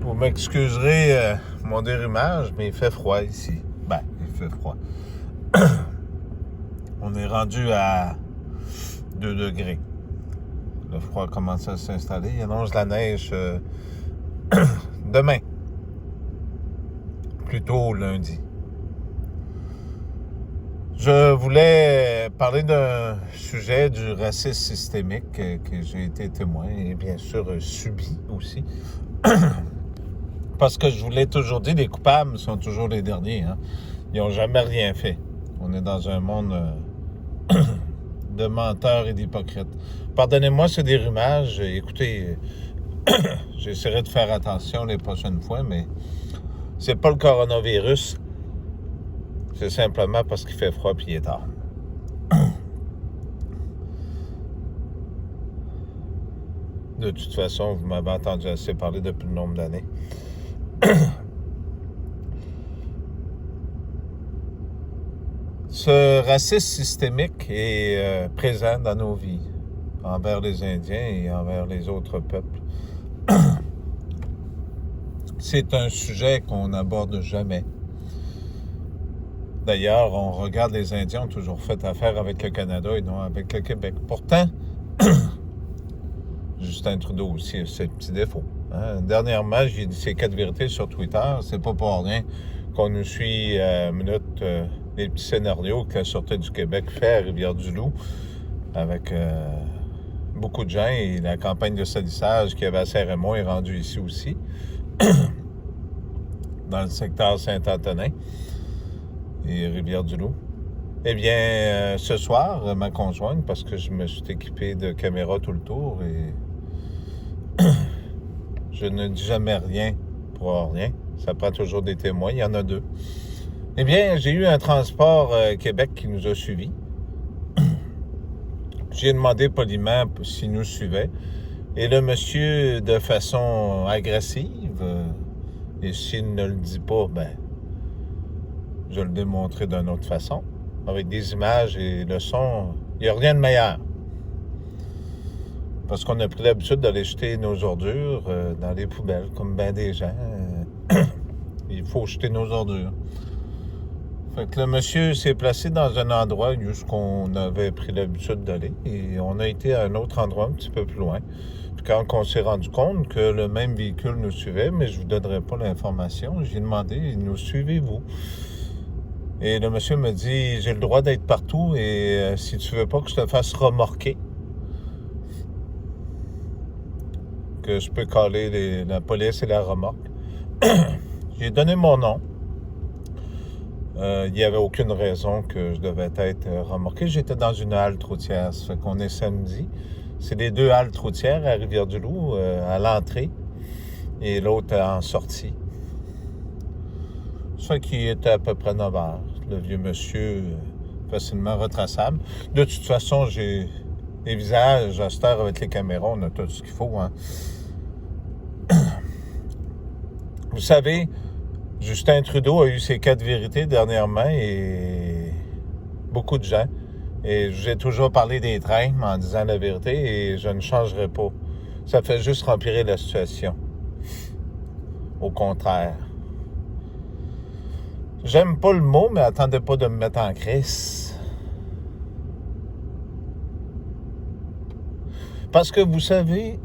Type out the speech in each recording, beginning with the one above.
Vous m'excuserez mon dérumage, mais il fait froid ici. Ben, il fait froid. On est rendu à 2 degrés. Le froid commence à s'installer. Il annonce la neige demain. Plutôt lundi. Je voulais parler d'un sujet du racisme systémique que j'ai été témoin et bien sûr subi aussi. Parce que je vous l'ai toujours dit, les coupables sont toujours les derniers. Hein? Ils n'ont jamais rien fait. On est dans un monde de menteurs et d'hypocrites. Pardonnez-moi ce dérumage. Écoutez, j'essaierai de faire attention les prochaines fois, mais c'est pas le coronavirus. C'est simplement parce qu'il fait froid et il est tard. De toute façon, vous m'avez entendu assez parler depuis le nombre d'années. Ce racisme systémique est présent dans nos vies, envers les Indiens et envers les autres peuples. C'est un sujet qu'on n'aborde jamais. D'ailleurs, on regarde les Indiens ont toujours fait affaire avec le Canada et non avec le Québec. Pourtant, Justin Trudeau aussi a ses petits défauts. Hein? Dernièrement, j'ai dit ces 4 vérités sur Twitter. C'est pas pour rien qu'on nous suit à minute les petits scénarios que la Sûreté du Québec fait à Rivière-du-Loup avec beaucoup de gens et la campagne de salissage qu'il y avait à Saint-Raymond est rendue ici aussi, dans le secteur Saint-Antonin et Rivière-du-Loup. Eh bien, ce soir, ma conjointe, parce que je me suis équipé de caméras tout le tour et je ne dis jamais rien pour rien. Ça prend toujours des témoins. Il y en a 2. Eh bien, j'ai eu un transport Québec qui nous a suivis. J'ai demandé poliment s'il nous suivait. Et le monsieur, de façon agressive, et s'il ne le dit pas, ben, je le démontrerai d'une autre façon. Avec des images et le son, il n'y a rien de meilleur. Parce qu'on a pris l'habitude d'aller jeter nos ordures dans les poubelles, comme bien des gens. Il faut jeter nos ordures. Fait que le monsieur s'est placé dans un endroit où on avait pris l'habitude d'aller. Et on a été à un autre endroit un petit peu plus loin. Puis quand on s'est rendu compte que le même véhicule nous suivait, mais je ne vous donnerai pas l'information, j'ai demandé, nous suivez-vous? Et le monsieur me dit, j'ai le droit d'être partout et si tu veux pas que je te fasse remorquer, que je peux caler la police et la remorque. J'ai donné mon nom. Il n'y avait aucune raison que je devais être remorqué. J'étais dans une halte routière. Ça fait qu'on est samedi. C'est les 2 haltes routières à Rivière-du-Loup, à l'entrée et l'autre en sortie. Ça fait qu'il était à peu près 9 heures. Le vieux monsieur, facilement retraçable. De toute façon, j'ai les visages à cette heure avec les caméras. On a tout ce qu'il faut. Hein. Vous savez, Justin Trudeau a eu ses 4 vérités dernièrement et beaucoup de gens. Et j'ai toujours parlé des trains en disant la vérité et je ne changerai pas. Ça fait juste empirer la situation. Au contraire. J'aime pas le mot, mais attendez pas de me mettre en crise. Parce que vous savez,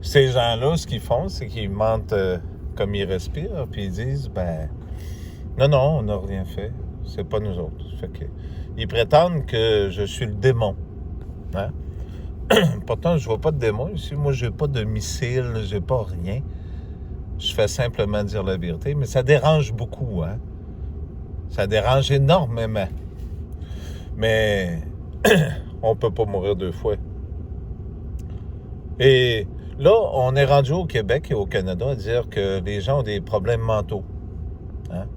ces gens-là, ce qu'ils font, c'est qu'ils mentent comme ils respirent, puis ils disent, non, on n'a rien fait, c'est pas nous autres. Fait que, ils prétendent que je suis le démon. Hein? Pourtant, je vois pas de démon ici. Moi, j'ai pas de missile, j'ai pas rien. Je fais simplement dire la vérité, mais ça dérange beaucoup, hein? Ça dérange énormément. Mais on peut pas mourir 2 fois. Et là, on est rendu au Québec et au Canada à dire que les gens ont des problèmes mentaux. Hein?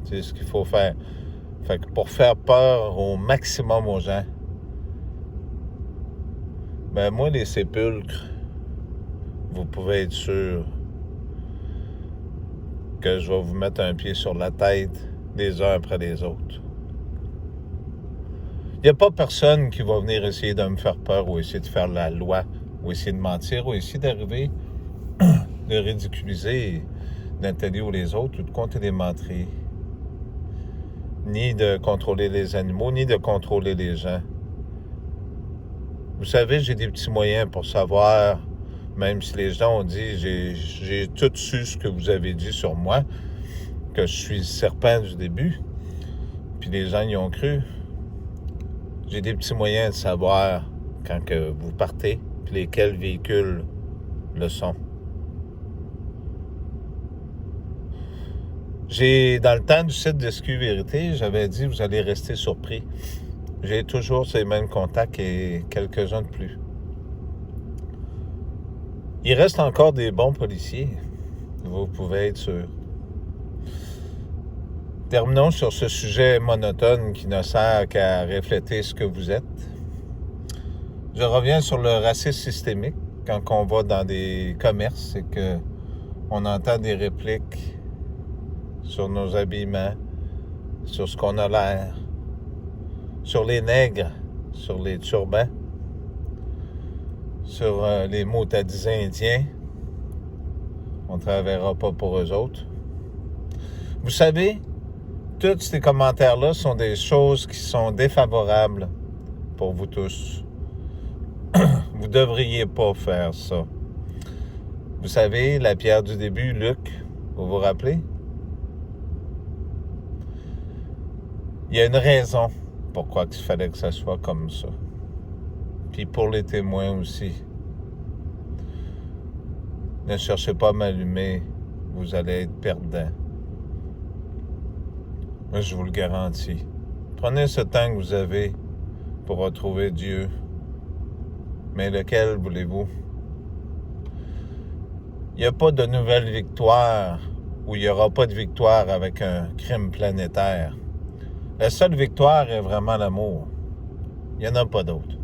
C'est ce qu'il faut faire. Fait que pour faire peur au maximum aux gens, moi, les sépulcres, vous pouvez être sûr que je vais vous mettre un pied sur la tête les uns après les autres. Il n'y a pas personne qui va venir essayer de me faire peur ou essayer de faire la loi ou essayer de mentir ou essayer d'arriver de ridiculiser Nathalie ou les autres, ou de compter les menteries, ni de contrôler les animaux, ni de contrôler les gens. Vous savez, j'ai des petits moyens pour savoir, même si les gens ont dit, j'ai tout su ce que vous avez dit sur moi, que je suis le serpent du début, puis les gens y ont cru. J'ai des petits moyens de savoir quand que vous partez, puis lesquels véhicules le sont. Dans le temps du site de SQ Vérité, j'avais dit, vous allez rester surpris. J'ai toujours ces mêmes contacts et quelques-uns de plus. Il reste encore des bons policiers, vous pouvez être sûr. Terminons sur ce sujet monotone qui ne sert qu'à refléter ce que vous êtes. Je reviens sur le racisme systémique. Quand on va dans des commerces et qu'on entend des répliques sur nos habillements, sur ce qu'on a l'air, sur les nègres, sur les turbans, sur les motadis indiens. On ne travaillera pas pour eux autres. Vous savez, tous ces commentaires-là sont des choses qui sont défavorables pour vous tous. Vous ne devriez pas faire ça. Vous savez, la pierre du début, Luc, vous vous rappelez? Il y a une raison pourquoi il fallait que ça soit comme ça. Puis pour les témoins aussi. Ne cherchez pas à m'allumer, vous allez être perdant. Moi, je vous le garantis. Prenez ce temps que vous avez pour retrouver Dieu. Mais lequel voulez-vous? Il n'y a pas de nouvelle victoire ou il n'y aura pas de victoire avec un crime planétaire. La seule victoire est vraiment l'amour. Il n'y en a pas d'autre.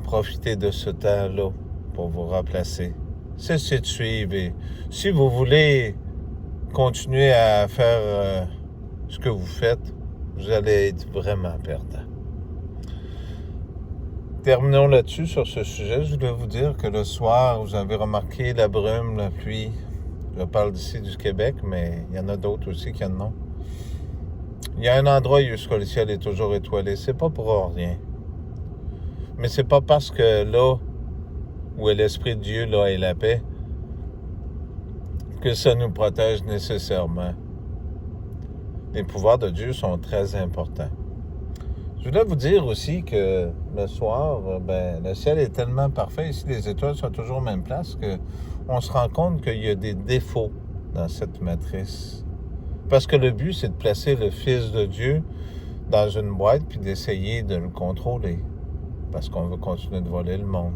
Profitez de ce temps-là pour vous remplacer. Cessez de suivre. Et si vous voulez continuer à faire ce que vous faites, vous allez être vraiment perdant. Terminons là-dessus sur ce sujet. Je voulais vous dire que le soir, vous avez remarqué la brume, la pluie. Je parle d'ici du Québec, mais il y en a d'autres aussi qui en ont. Il y a un endroit où le ciel est toujours étoilé. C'est pas pour rien. Mais c'est pas parce que là, où est l'Esprit de Dieu, là est la paix, que ça nous protège nécessairement. Les pouvoirs de Dieu sont très importants. Je voulais vous dire aussi que le soir, le ciel est tellement parfait, ici les étoiles sont toujours aux mêmes places, qu'on se rend compte qu'il y a des défauts dans cette matrice. Parce que le but, c'est de placer le Fils de Dieu dans une boîte puis d'essayer de le contrôler. Parce qu'on veut continuer de voler le monde.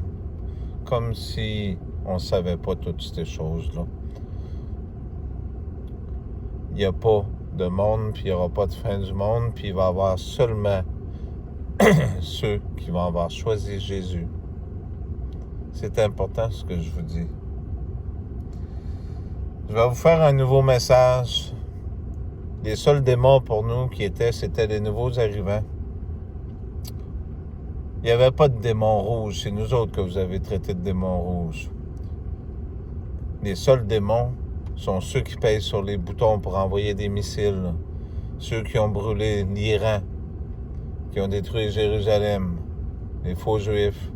Comme si on ne savait pas toutes ces choses-là. Il n'y a pas de monde, puis il n'y aura pas de fin du monde, puis il va y avoir seulement ceux qui vont avoir choisi Jésus. C'est important ce que je vous dis. Je vais vous faire un nouveau message. Les seuls démons pour nous c'était les nouveaux arrivants. Il n'y avait pas de démons rouges. C'est nous autres que vous avez traité de démons rouges. Les seuls démons sont ceux qui pèsent sur les boutons pour envoyer des missiles. Ceux qui ont brûlé l'Iran, qui ont détruit Jérusalem, les faux juifs.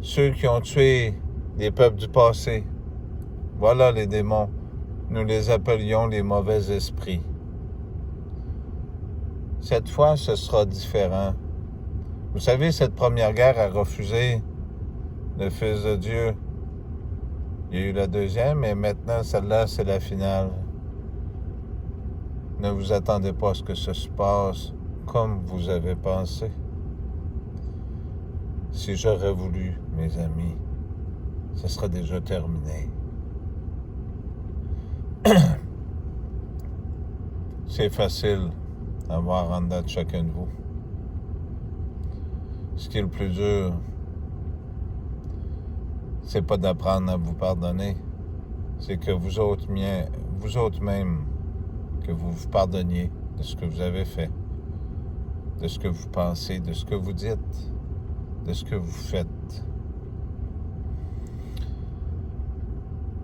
Ceux qui ont tué les peuples du passé. Voilà les démons. Nous les appelions les mauvais esprits. Cette fois, ce sera différent. Vous savez, cette première guerre a refusé le Fils de Dieu. Il y a eu la deuxième, et maintenant, celle-là, c'est la finale. Ne vous attendez pas à ce que ça se passe comme vous avez pensé. Si j'aurais voulu, mes amis, ça serait déjà terminé. C'est facile à voir en dedans de chacun de vous. Ce qui est le plus dur, c'est pas d'apprendre à vous pardonner, c'est que vous autres même, que vous vous pardonniez de ce que vous avez fait, de ce que vous pensez, de ce que vous dites. de ce que vous faites.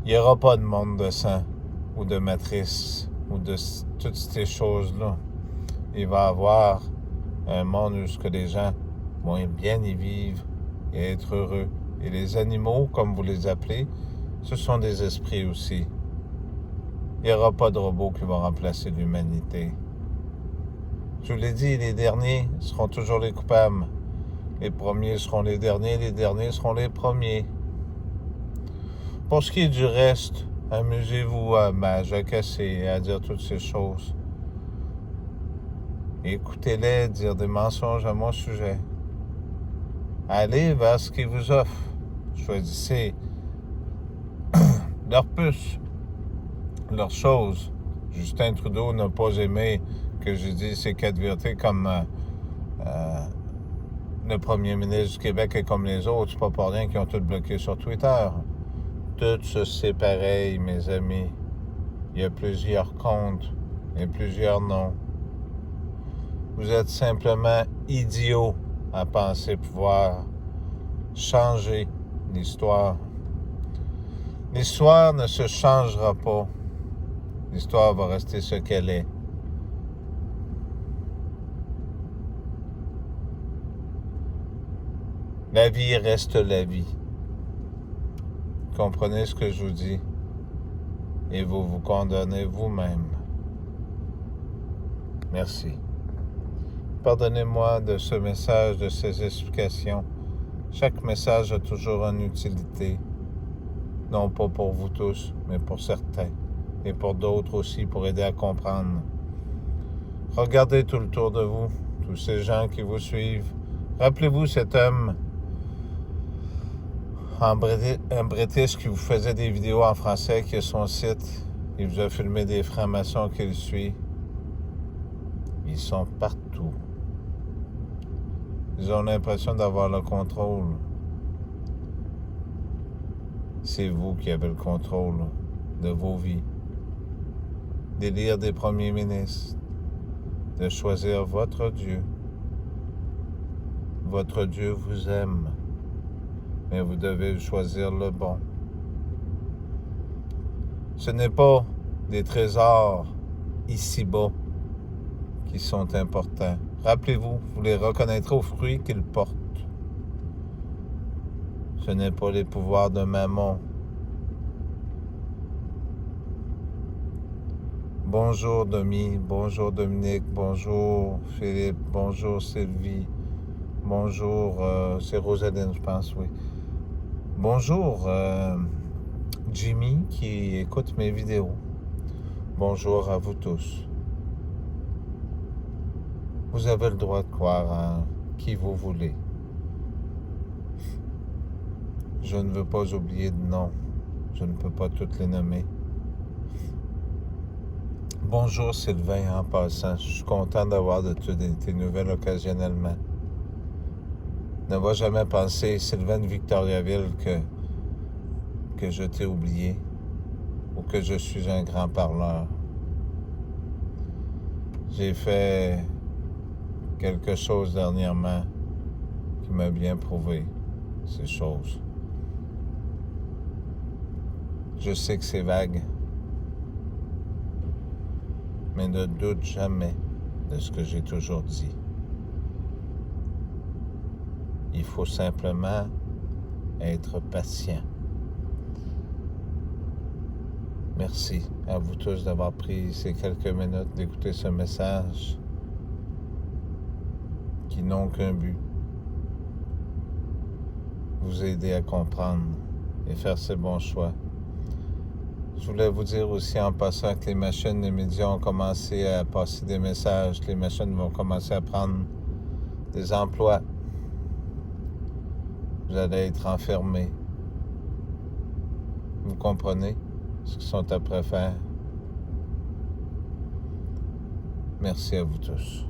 Il n'y aura pas de monde de sang ou de matrice ou de toutes ces choses-là. Il va y avoir un monde où les gens vont bien y vivre et être heureux. Et les animaux, comme vous les appelez, ce sont des esprits aussi. Il n'y aura pas de robots qui vont remplacer l'humanité. Je vous l'ai dit, les derniers seront toujours les coupables. Les premiers seront les derniers seront les premiers. Pour ce qui est du reste, amusez-vous à jacasser et à dire toutes ces choses. Écoutez-les dire des mensonges à mon sujet. Allez vers ce qu'ils vous offrent. Choisissez leur puce, leurs choses. Justin Trudeau n'a pas aimé que je dise ces 4 vérités comme le premier ministre du Québec et comme les autres. C'est pas pour rien qu'ils ont tout bloqué sur Twitter. Tout c'est pareil, mes amis. Il y a plusieurs comptes et plusieurs noms. Vous êtes simplement idiots à penser pouvoir changer l'histoire. L'histoire ne se changera pas. L'histoire va rester ce qu'elle est. La vie reste la vie. Comprenez ce que je vous dis et vous vous condamnez vous-même. Merci. Pardonnez-moi de ce message, de ces explications. Chaque message a toujours une utilité. Non pas pour vous tous, mais pour certains. Et pour d'autres aussi, pour aider à comprendre. Regardez tout le tour de vous, tous ces gens qui vous suivent. Rappelez-vous cet homme un British qui vous faisait des vidéos en français, qui a son site. Il vous a filmé des francs-maçons qu'il suit. Ils sont partout. Ils ont l'impression d'avoir le contrôle. C'est vous qui avez le contrôle de vos vies. D'élire des premiers ministres. De choisir votre Dieu. Votre Dieu vous aime. Mais vous devez choisir le bon. Ce n'est pas des trésors ici-bas qui sont importants. Rappelez-vous, vous les reconnaîtrez aux fruits qu'ils portent. Ce n'est pas les pouvoirs de Mammon. Bonjour Domi, bonjour Dominique, bonjour Philippe, bonjour Sylvie, bonjour, c'est Rosaline, je pense, oui. Bonjour Jimmy qui écoute mes vidéos. Bonjour à vous tous. Vous avez le droit de croire en qui vous voulez. Je ne veux pas oublier de nom. Je ne peux pas toutes les nommer. Bonjour Sylvain, en passant. Je suis content d'avoir de tes nouvelles occasionnellement. Ne va jamais penser, Sylvain de Victoriaville, que je t'ai oublié ou que je suis un grand parleur. J'ai fait quelque chose dernièrement qui m'a bien prouvé ces choses. Je sais que c'est vague, mais ne doute jamais de ce que j'ai toujours dit. Il faut simplement être patient. Merci à vous tous d'avoir pris ces quelques minutes d'écouter ce message qui n'ont qu'un but. Vous aider à comprendre et faire ces bons choix. Je voulais vous dire aussi en passant que les machines, les médias ont commencé à passer des messages. Les machines vont commencer à prendre des emplois. Vous allez être enfermés. Vous comprenez ce qu'ils sont après faire? Merci à vous tous.